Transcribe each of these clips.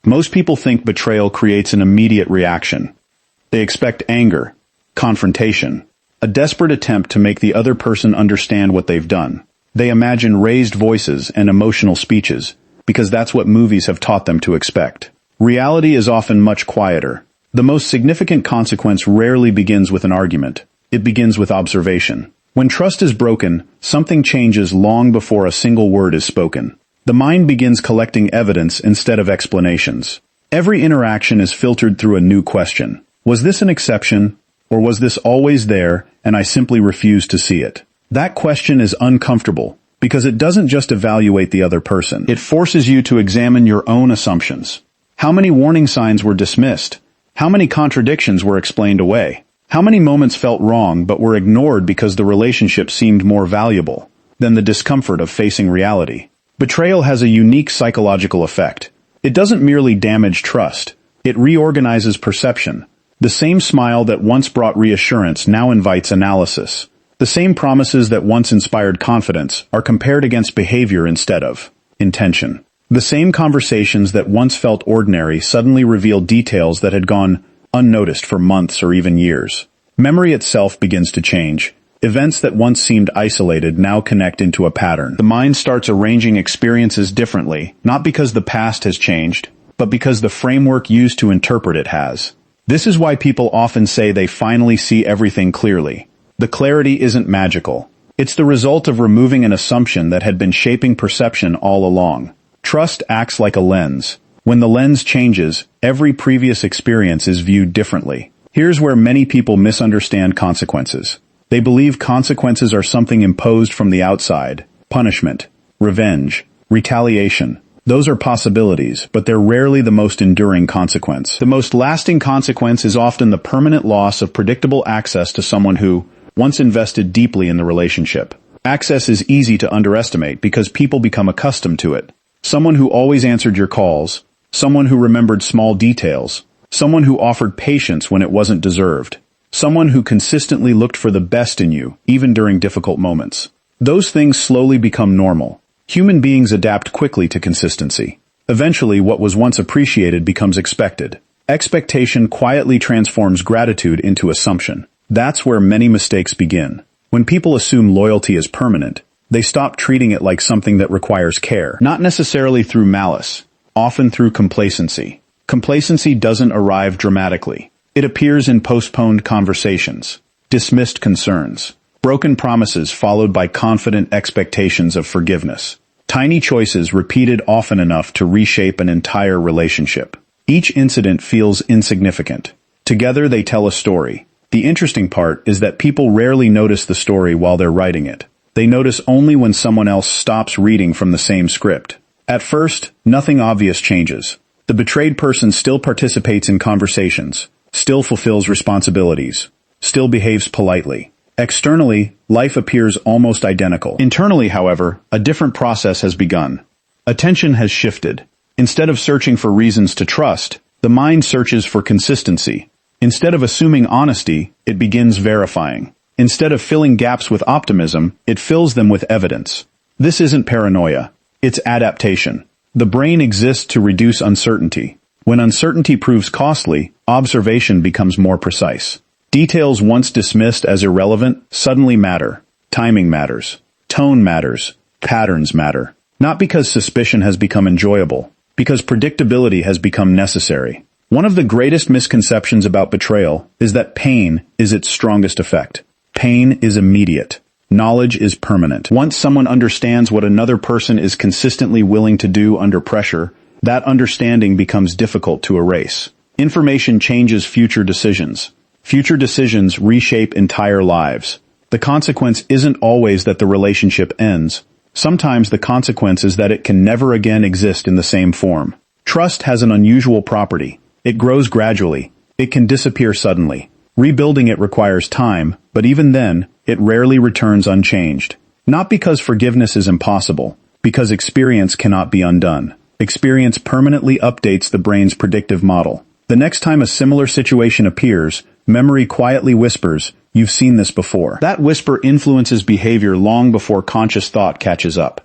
Most people think betrayal creates an immediate reaction. They expect anger, confrontation, a desperate attempt to make the other person understand what they've done. They imagine raised voices and emotional speeches, because that's what movies have taught them to expect. Reality is often much quieter. The most significant consequence rarely begins with an argument. It begins with observation. When trust is broken, something changes long before a single word is spoken. The mind begins collecting evidence instead of explanations. Every interaction is filtered through a new question. Was this an exception, or was this always there and I simply refused to see it? That question is uncomfortable because it doesn't just evaluate the other person. It forces you to examine your own assumptions. How many warning signs were dismissed? How many contradictions were explained away? How many moments felt wrong but were ignored because the relationship seemed more valuable than the discomfort of facing reality? Betrayal has a unique psychological effect. It doesn't merely damage trust. It reorganizes perception. The same smile that once brought reassurance now invites analysis. The same promises that once inspired confidence are compared against behavior instead of intention. The same conversations that once felt ordinary suddenly reveal details that had gone unnoticed for months or even years. Memory itself begins to change. Events that once seemed isolated now connect into a pattern. The mind starts arranging experiences differently, not because the past has changed, but because the framework used to interpret it has. This is why people often say they finally see everything clearly. The clarity isn't magical. It's the result of removing an assumption that had been shaping perception all along. Trust acts like a lens. When the lens changes, every previous experience is viewed differently. Here's where many people misunderstand consequences. They believe consequences are something imposed from the outside. Punishment, revenge, retaliation. Those are possibilities, but they're rarely the most enduring consequence. The most lasting consequence is often the permanent loss of predictable access to someone who once invested deeply in the relationship. Access is easy to underestimate because people become accustomed to it. Someone who always answered your calls, someone who remembered small details, someone who offered patience when it wasn't deserved, someone who consistently looked for the best in you, even during difficult moments. Those things slowly become normal. Human beings adapt quickly to consistency. Eventually, what was once appreciated becomes expected. Expectation quietly transforms gratitude into assumption. That's where many mistakes begin. When people assume loyalty is permanent, they stop treating it like something that requires care. Not necessarily through malice, often through complacency. Complacency doesn't arrive dramatically. It appears in postponed conversations, dismissed concerns, broken promises followed by confident expectations of forgiveness. Tiny choices repeated often enough to reshape an entire relationship. Each incident feels insignificant. Together they tell a story. The interesting part is that people rarely notice the story while they're writing it. They notice only when someone else stops reading from the same script. At first, nothing obvious changes. The betrayed person still participates in conversations, still fulfills responsibilities, still behaves politely. Externally, life appears almost identical. Internally, however, a different process has begun. Attention has shifted. Instead of searching for reasons to trust, the mind searches for consistency. Instead of assuming honesty, it begins verifying. Instead of filling gaps with optimism, it fills them with evidence. This isn't paranoia. It's adaptation. The brain exists to reduce uncertainty. When uncertainty proves costly, observation becomes more precise. Details once dismissed as irrelevant suddenly matter. Timing matters. Tone matters. Patterns matter. Not because suspicion has become enjoyable, because predictability has become necessary. One of the greatest misconceptions about betrayal is that pain is its strongest effect. Pain is immediate. Knowledge is permanent. Once someone understands what another person is consistently willing to do under pressure, that understanding becomes difficult to erase. Information changes future decisions. Future decisions reshape entire lives. The consequence isn't always that the relationship ends. Sometimes the consequence is that it can never again exist in the same form. Trust has an unusual property. It grows gradually. It can disappear suddenly. Rebuilding it requires time, but even then, it rarely returns unchanged. Not because forgiveness is impossible, because experience cannot be undone. Experience permanently updates the brain's predictive model. The next time a similar situation appears, memory quietly whispers, "You've seen this before." That whisper influences behavior long before conscious thought catches up.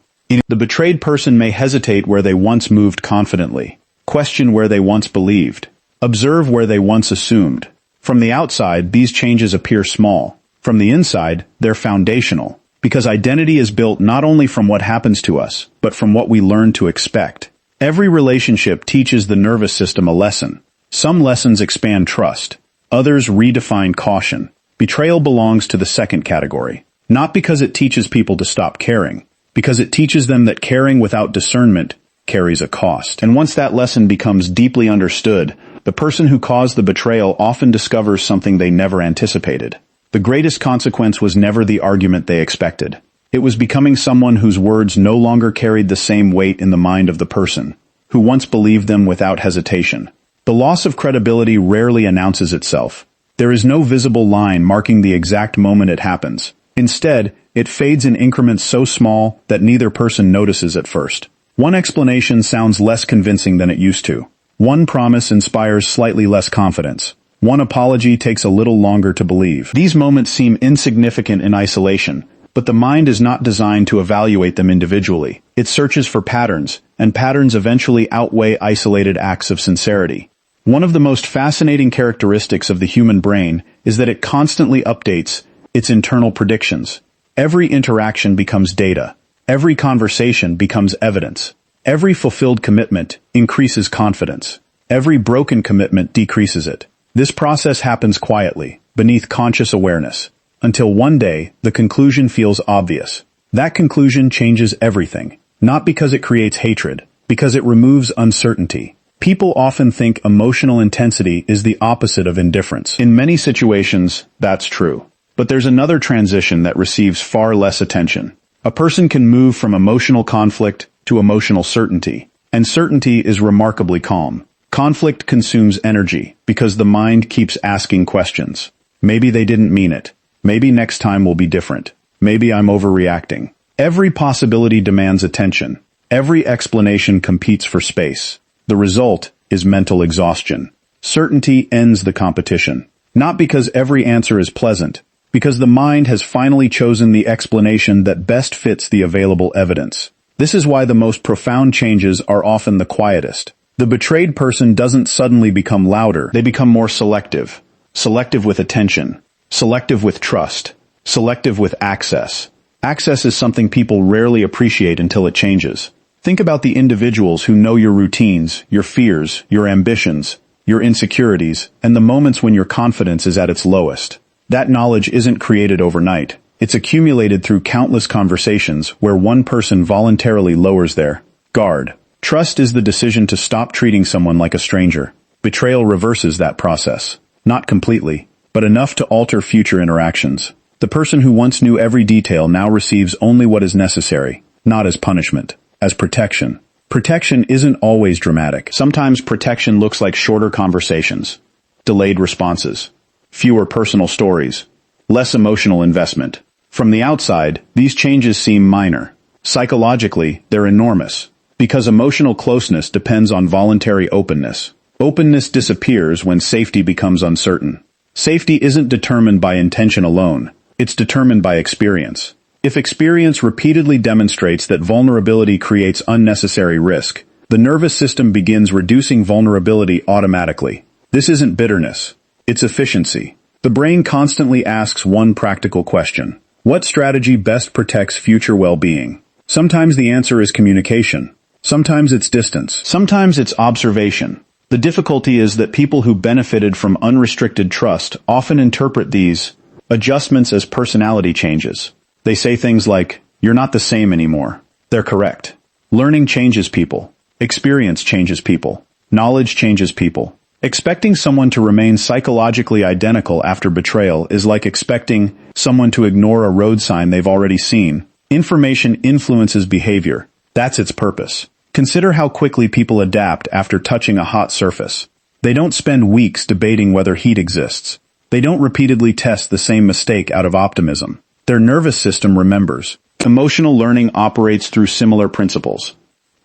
The betrayed person may hesitate where they once moved confidently. Question where they once believed. Observe where they once assumed. From the outside, these changes appear small. From the inside, they're foundational. Because identity is built not only from what happens to us, but from what we learn to expect. Every relationship teaches the nervous system a lesson. Some lessons expand trust. Others redefine caution. Betrayal belongs to the second category. Not because it teaches people to stop caring, because it teaches them that caring without discernment carries a cost. And once that lesson becomes deeply understood, the person who caused the betrayal often discovers something they never anticipated. The greatest consequence was never the argument they expected. It was becoming someone whose words no longer carried the same weight in the mind of the person, who once believed them without hesitation. The loss of credibility rarely announces itself. There is no visible line marking the exact moment it happens. Instead, it fades in increments so small that neither person notices at first. One explanation sounds less convincing than it used to. One promise inspires slightly less confidence. One apology takes a little longer to believe. These moments seem insignificant in isolation, but the mind is not designed to evaluate them individually. It searches for patterns, and patterns eventually outweigh isolated acts of sincerity. One of the most fascinating characteristics of the human brain is that it constantly updates its internal predictions. Every interaction becomes data. Every conversation becomes evidence. Every fulfilled commitment increases confidence. Every broken commitment decreases it. This process happens quietly, beneath conscious awareness, until one day the conclusion feels obvious. That conclusion changes everything, not because it creates hatred, because it removes uncertainty. People often think emotional intensity is the opposite of indifference. In many situations, that's true. But there's another transition that receives far less attention. A person can move from emotional conflict to emotional certainty, and certainty is remarkably calm. Conflict consumes energy because the mind keeps asking questions. Maybe they didn't mean it. Maybe next time will be different. Maybe I'm overreacting. Every possibility demands attention. Every explanation competes for space. The result is mental exhaustion. Certainty ends the competition. Not because every answer is pleasant, because the mind has finally chosen the explanation that best fits the available evidence. This is why the most profound changes are often the quietest. The betrayed person doesn't suddenly become louder. They become more selective. Selective with attention. Selective with trust. Selective with access. Access is something people rarely appreciate until it changes. Think about the individuals who know your routines, your fears, your ambitions, your insecurities, and the moments when your confidence is at its lowest. That knowledge isn't created overnight. It's accumulated through countless conversations where one person voluntarily lowers their guard. Trust is the decision to stop treating someone like a stranger. Betrayal reverses that process. Not completely, but enough to alter future interactions. The person who once knew every detail now receives only what is necessary, not as punishment, as protection. Protection isn't always dramatic. Sometimes protection looks like shorter conversations, delayed responses, fewer personal stories, less emotional investment. From the outside, these changes seem minor. Psychologically, they're enormous. Because emotional closeness depends on voluntary openness. Openness disappears when safety becomes uncertain. Safety isn't determined by intention alone. It's determined by experience. If experience repeatedly demonstrates that vulnerability creates unnecessary risk, the nervous system begins reducing vulnerability automatically. This isn't bitterness. It's efficiency. The brain constantly asks one practical question. What strategy best protects future well-being? Sometimes the answer is communication. Sometimes it's distance. Sometimes it's observation. The difficulty is that people who benefited from unrestricted trust often interpret these adjustments as personality changes. They say things like, "You're not the same anymore." They're correct. Learning changes people. Experience changes people. Knowledge changes people. Expecting someone to remain psychologically identical after betrayal is like expecting someone to ignore a road sign they've already seen. Information influences behavior. That's its purpose. Consider how quickly people adapt after touching a hot surface. They don't spend weeks debating whether heat exists. They don't repeatedly test the same mistake out of optimism. Their nervous system remembers. Emotional learning operates through similar principles.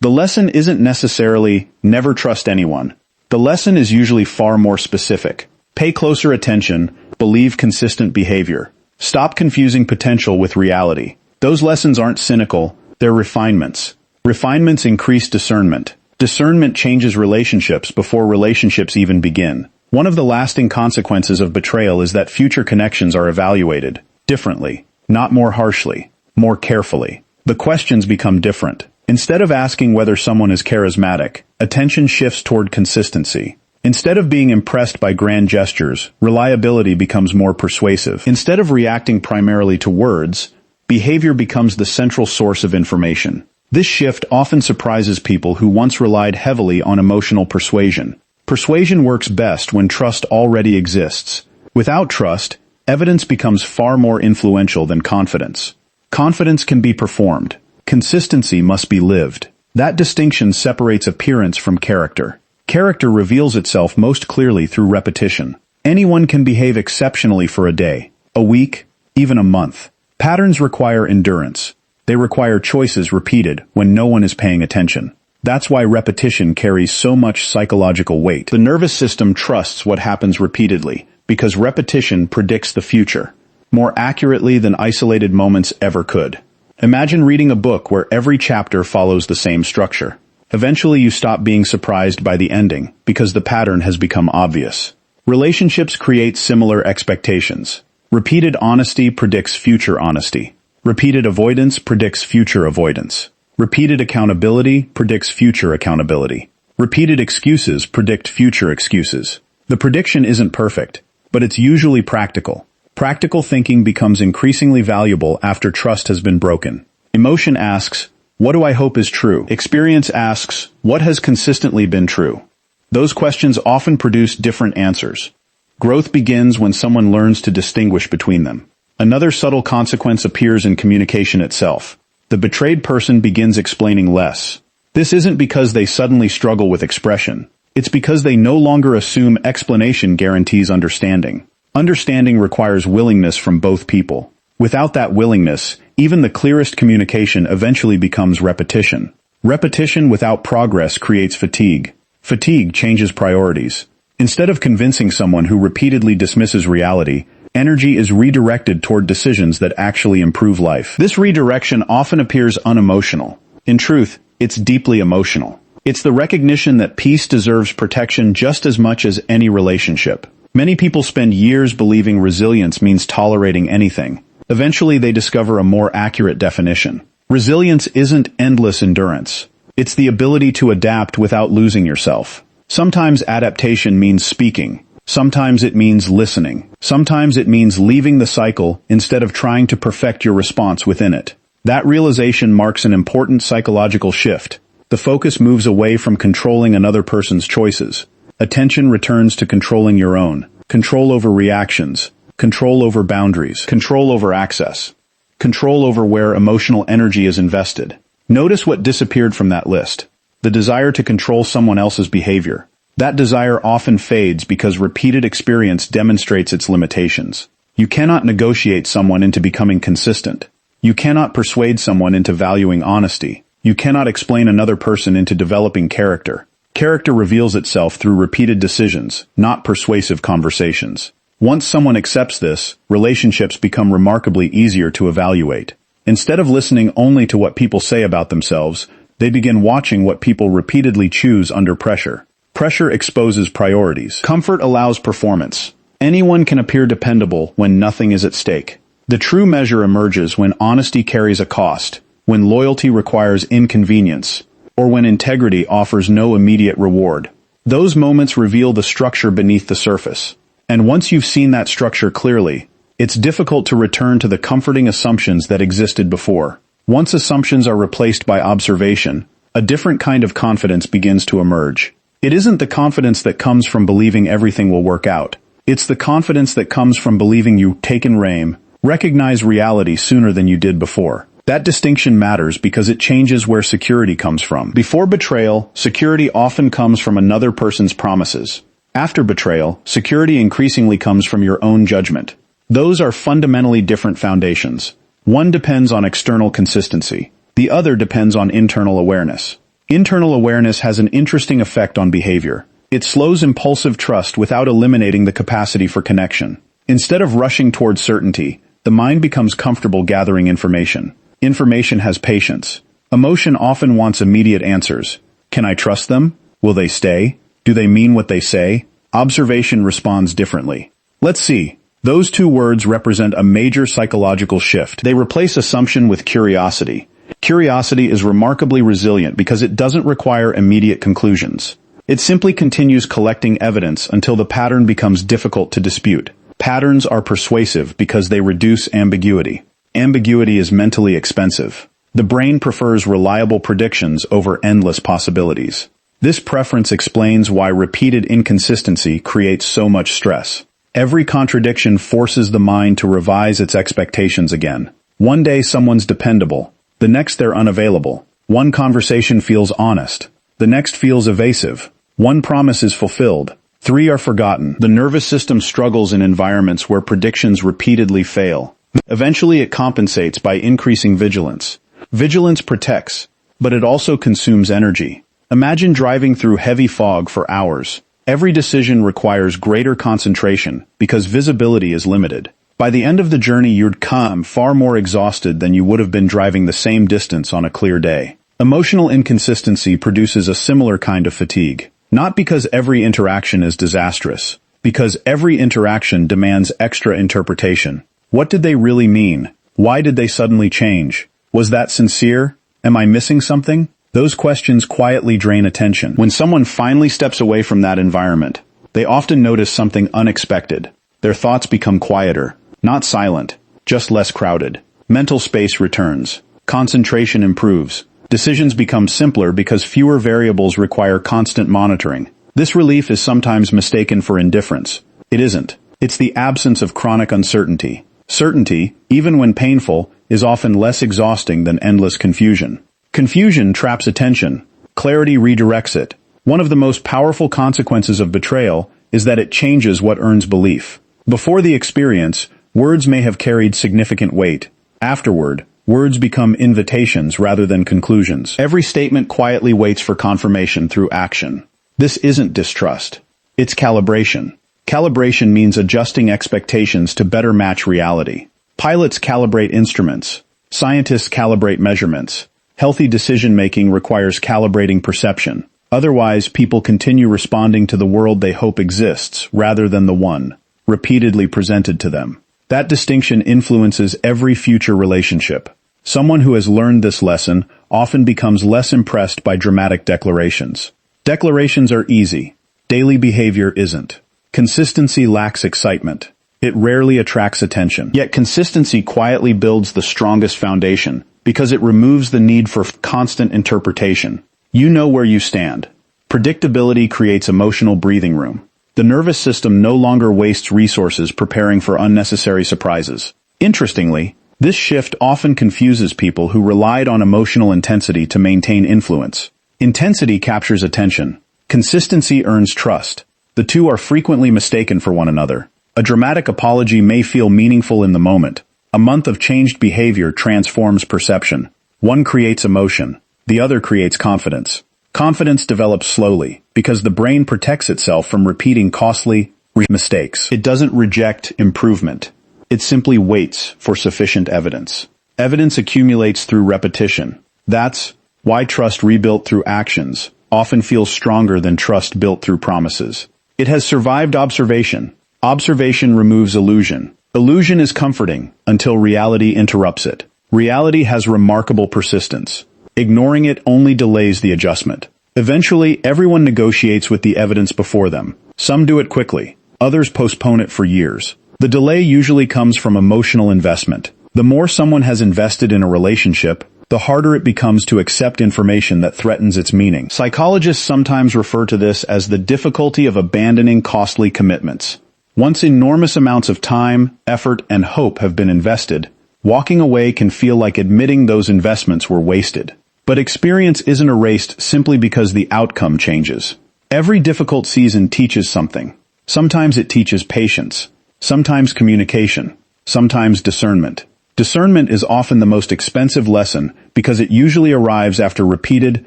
The lesson isn't necessarily never trust anyone. The lesson is usually far more specific. Pay closer attention, believe consistent behavior. Stop confusing potential with reality. Those lessons aren't cynical, they're refinements. Refinements increase discernment. Discernment changes relationships before relationships even begin. One of the lasting consequences of betrayal is that future connections are evaluated differently, not more harshly, more carefully. The questions become different. Instead of asking whether someone is charismatic, attention shifts toward consistency. Instead of being impressed by grand gestures, reliability becomes more persuasive. Instead of reacting primarily to words, behavior becomes the central source of information. This shift often surprises people who once relied heavily on emotional persuasion. Persuasion works best when trust already exists. Without trust, evidence becomes far more influential than confidence. Confidence can be performed. Consistency must be lived. That distinction separates appearance from character. Character reveals itself most clearly through repetition. Anyone can behave exceptionally for a day, a week, even a month. Patterns require endurance. They require choices repeated when no one is paying attention. That's why repetition carries so much psychological weight. The nervous system trusts what happens repeatedly, because repetition predicts the future, more accurately than isolated moments ever could. Imagine reading a book where every chapter follows the same structure. Eventually you stop being surprised by the ending, because the pattern has become obvious. Relationships create similar expectations. Repeated honesty predicts future honesty. Repeated avoidance predicts future avoidance. Repeated accountability predicts future accountability. Repeated excuses predict future excuses. The prediction isn't perfect, but it's usually practical. Practical thinking becomes increasingly valuable after trust has been broken. Emotion asks, what do I hope is true? Experience asks, what has consistently been true? Those questions often produce different answers. Growth begins when someone learns to distinguish between them. Another subtle consequence appears in communication itself. The betrayed person begins explaining less. This isn't because they suddenly struggle with expression. It's because they no longer assume explanation guarantees understanding. Understanding requires willingness from both people. Without that willingness, even the clearest communication eventually becomes repetition. Repetition without progress creates fatigue. Fatigue changes priorities. Instead of convincing someone who repeatedly dismisses reality, energy is redirected toward decisions that actually improve life. This redirection often appears unemotional. In truth, it's deeply emotional. It's the recognition that peace deserves protection just as much as any relationship. Many people spend years believing resilience means tolerating anything. Eventually they discover a more accurate definition. Resilience isn't endless endurance. It's the ability to adapt without losing yourself. Sometimes adaptation means speaking. Sometimes it means listening. Sometimes it means leaving the cycle instead of trying to perfect your response within it. That realization marks an important psychological shift. The focus moves away from controlling another person's choices. Attention returns to controlling your own. Control over reactions. Control over boundaries. Control over access. Control over where emotional energy is invested. Notice what disappeared from that list. The desire to control someone else's behavior. That desire often fades because repeated experience demonstrates its limitations. You cannot negotiate someone into becoming consistent. You cannot persuade someone into valuing honesty. You cannot explain another person into developing character. Character reveals itself through repeated decisions, not persuasive conversations. Once someone accepts this, relationships become remarkably easier to evaluate. Instead of listening only to what people say about themselves, they begin watching what people repeatedly choose under pressure. Pressure exposes priorities. Comfort allows performance. Anyone can appear dependable when nothing is at stake. The true measure emerges when honesty carries a cost, when loyalty requires inconvenience, or when integrity offers no immediate reward. Those moments reveal the structure beneath the surface. And once you've seen that structure clearly, it's difficult to return to the comforting assumptions that existed before. Once assumptions are replaced by observation, a different kind of confidence begins to emerge. It isn't the confidence that comes from believing everything will work out. It's the confidence that comes from believing you taken aim, recognize reality sooner than you did before. That distinction matters because it changes where security comes from. Before betrayal, security often comes from another person's promises. After betrayal, security increasingly comes from your own judgment. Those are fundamentally different foundations. One depends on external consistency. The other depends on internal awareness. Internal awareness has an interesting effect on behavior. It slows impulsive trust without eliminating the capacity for connection. Instead of rushing toward certainty, the mind becomes comfortable gathering information. Information has patience. Emotion often wants immediate answers. Can I trust them? Will they stay? Do they mean what they say? Observation responds differently. Let's see. Those two words represent a major psychological shift. They replace assumption with curiosity. Curiosity is remarkably resilient because it doesn't require immediate conclusions. It simply continues collecting evidence until the pattern becomes difficult to dispute. Patterns are persuasive because they reduce ambiguity. Ambiguity is mentally expensive. The brain prefers reliable predictions over endless possibilities. This preference explains why repeated inconsistency creates so much stress. Every contradiction forces the mind to revise its expectations again. One day someone's dependable. The next they're unavailable. One conversation feels honest. The next feels evasive. One promise is fulfilled. 3 are forgotten. The nervous system struggles in environments where predictions repeatedly fail. Eventually it compensates by increasing vigilance. Vigilance protects, but it also consumes energy. Imagine driving through heavy fog for hours. Every decision requires greater concentration because visibility is limited. By the end of the journey you'd come far more exhausted than you would have been driving the same distance on a clear day. Emotional inconsistency produces a similar kind of fatigue. Not because every interaction is disastrous, because every interaction demands extra interpretation. What did they really mean? Why did they suddenly change? Was that sincere? Am I missing something? Those questions quietly drain attention. When someone finally steps away from that environment, they often notice something unexpected. Their thoughts become quieter, not silent, just less crowded. Mental space returns. Concentration improves. Decisions become simpler because fewer variables require constant monitoring. This relief is sometimes mistaken for indifference. It isn't. It's the absence of chronic uncertainty. Certainty, even when painful, is often less exhausting than endless confusion. Confusion traps attention. Clarity redirects it. One of the most powerful consequences of betrayal is that it changes what earns belief. Before the experience, words may have carried significant weight. Afterward, words become invitations rather than conclusions. Every statement quietly waits for confirmation through action. This isn't distrust. It's calibration. Calibration means adjusting expectations to better match reality. Pilots calibrate instruments. Scientists calibrate measurements. Healthy decision-making requires calibrating perception. Otherwise, people continue responding to the world they hope exists rather than the one repeatedly presented to them. That distinction influences every future relationship. Someone who has learned this lesson often becomes less impressed by dramatic declarations. Declarations are easy. Daily behavior isn't. Consistency lacks excitement. It rarely attracts attention. Yet consistency quietly builds the strongest foundation because it removes the need for constant interpretation. You know where you stand. Predictability creates emotional breathing room. The nervous system no longer wastes resources preparing for unnecessary surprises. Interestingly, this shift often confuses people who relied on emotional intensity to maintain influence. Intensity captures attention. Consistency earns trust. The two are frequently mistaken for one another. A dramatic apology may feel meaningful in the moment. A month of changed behavior transforms perception. One creates emotion. The other creates confidence. Confidence develops slowly because the brain protects itself from repeating costly mistakes. It doesn't reject improvement. It simply waits for sufficient evidence. Evidence accumulates through repetition. That's why trust rebuilt through actions often feels stronger than trust built through promises. It has survived observation. Observation removes illusion. Illusion is comforting until reality interrupts it. Reality has remarkable persistence. Ignoring it only delays the adjustment. Eventually, everyone negotiates with the evidence before them. Some do it quickly. Others postpone it for years. The delay usually comes from emotional investment. The more someone has invested in a relationship, the harder it becomes to accept information that threatens its meaning. Psychologists sometimes refer to this as the difficulty of abandoning costly commitments. Once enormous amounts of time, effort, and hope have been invested, walking away can feel like admitting those investments were wasted. But experience isn't erased simply because the outcome changes. Every difficult season teaches something. Sometimes it teaches patience. Sometimes communication. Sometimes discernment. Discernment is often the most expensive lesson because it usually arrives after repeated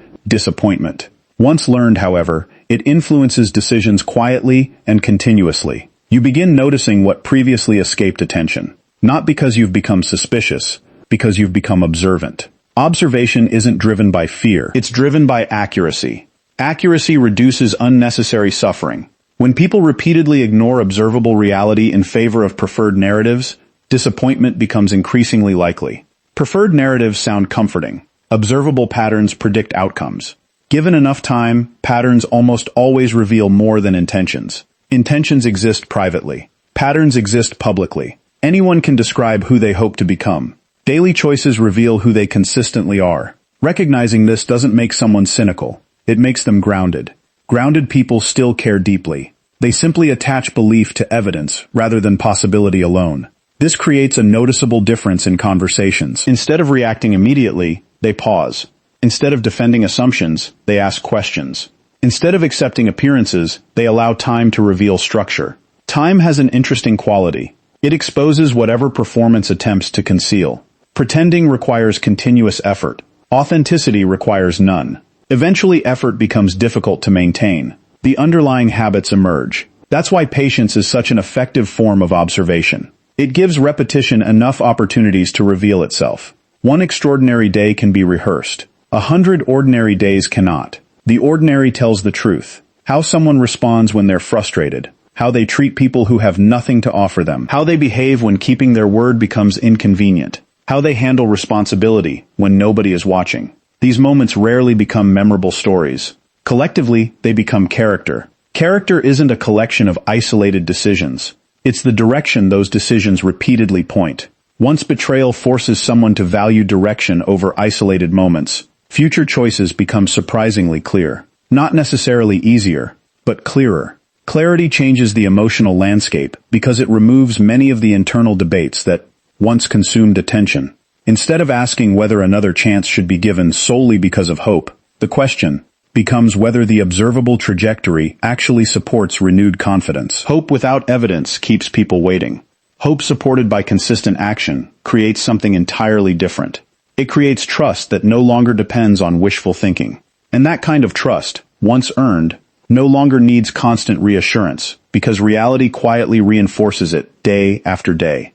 disappointment. Once learned, however, it influences decisions quietly and continuously. You begin noticing what previously escaped attention. Not because you've become suspicious, because you've become observant. Observation isn't driven by fear. It's driven by accuracy. Accuracy reduces unnecessary suffering. When people repeatedly ignore observable reality in favor of preferred narratives, disappointment becomes increasingly likely. Preferred narratives sound comforting. Observable patterns predict outcomes. Given enough time, patterns almost always reveal more than intentions. Intentions exist privately. Patterns exist publicly. Anyone can describe who they hope to become. Daily choices reveal who they consistently are. Recognizing this doesn't make someone cynical. It makes them grounded. Grounded people still care deeply. They simply attach belief to evidence rather than possibility alone. This creates a noticeable difference in conversations. Instead of reacting immediately, they pause. Instead of defending assumptions, they ask questions. Instead of accepting appearances, they allow time to reveal structure. Time has an interesting quality. It exposes whatever performance attempts to conceal. Pretending requires continuous effort. Authenticity requires none. Eventually, effort becomes difficult to maintain. The underlying habits emerge. That's why patience is such an effective form of observation. It gives repetition enough opportunities to reveal itself. One extraordinary day can be rehearsed. 100 ordinary days cannot. The ordinary tells the truth. How someone responds when they're frustrated. How they treat people who have nothing to offer them. How they behave when keeping their word becomes inconvenient. How they handle responsibility when nobody is watching. These moments rarely become memorable stories. Collectively, they become character. Character isn't a collection of isolated decisions. It's the direction those decisions repeatedly point. Once betrayal forces someone to value direction over isolated moments, future choices become surprisingly clear. Not necessarily easier, but clearer. Clarity changes the emotional landscape because it removes many of the internal debates that once consumed attention. Instead of asking whether another chance should be given solely because of hope, the question becomes whether the observable trajectory actually supports renewed confidence. Hope without evidence keeps people waiting. Hope supported by consistent action creates something entirely different. It creates trust that no longer depends on wishful thinking. And that kind of trust, once earned, no longer needs constant reassurance because reality quietly reinforces it day after day.